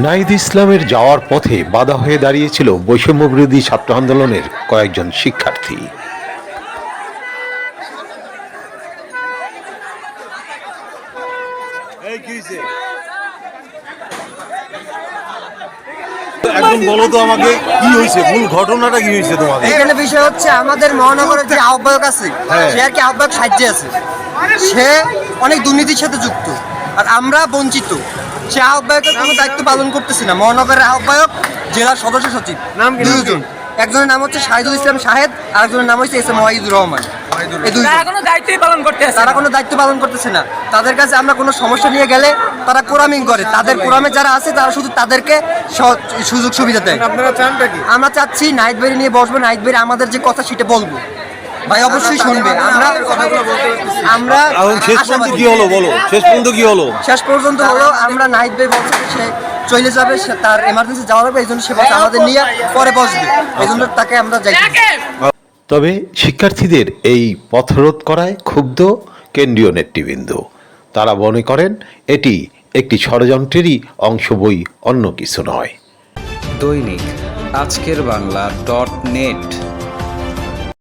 নাহিদ ইসলামের যাওয়ার পথে বাধা হয়ে দাঁড়িয়েছিল বৈষম্যবিরোধী ছাত্র আন্দোলনের কয়েকজন শিক্ষার্থী। একদম বলো তো আমাকে, কি হয়েছে, মূল ঘটনাটা কি হয়েছে তোমাদের? এখানে বিষয় হচ্ছে আমাদের মহানগরের যে আহ্বায়ক আছে, সে আর কি আহ্বায়ক সাহায্যে আছে, সে অনেক দুর্নীতির সাথে যুক্ত, আর আমরা বঞ্চিত। সে আহ্বায়কের কোনো দায়িত্ব পালন করতেছি না। মহানগরের আহ্বায়ক জেলার সদস্য সচিব দুজন, একজনের নাম হচ্ছে শাহিদুল ইসলাম শাহেদ, আর একজনের নাম হচ্ছে এস এম ওয়াহিদুর রহমান। তারা কোনো দায়িত্বই পালন করতেছে তারা কোনো দায়িত্ব পালন করতেছে না। তাদের কাছে আমরা কোনো সমস্যা নিয়ে গেলে তারা কোরামিং করে, তাদের কোরামে যারা আছে তারা শুধু তাদেরকে সুযোগ সুবিধা দেয়। আপনারা চানটা কি? আমরা চাচ্ছি নাহিদ ভাই নিয়ে বসবো, নাহিদ ভাই আমাদের যে কথা সেটা বলবো, ভাই অবশ্যই শুনবে। আমরা এখন শেষ পর্যন্ত কি হলো বলো, শেষ পর্যন্ত কি হলো? শেষ পর্যন্ত হলো আমরা নাহিদ ভাই বলছে যে সে চলে যাবে, তার এমার্জেন্সি যাওয়া লাগবে, এই জন্য সে বলছে আমাদের নিয়ে পরে বসবে, এই জন্য তাকে আমরা যাই। তবে শিক্ষার্থীদের এই পথরোধ করায় ক্ষুব্ধ কেন্দ্রীয় নেতৃবৃন্দ। তারা মনে করেন এটি একটি ষড়যন্ত্রেরই অংশ, বই অন্য কিছু নয়। দৈনিক আজকের বাংলা .net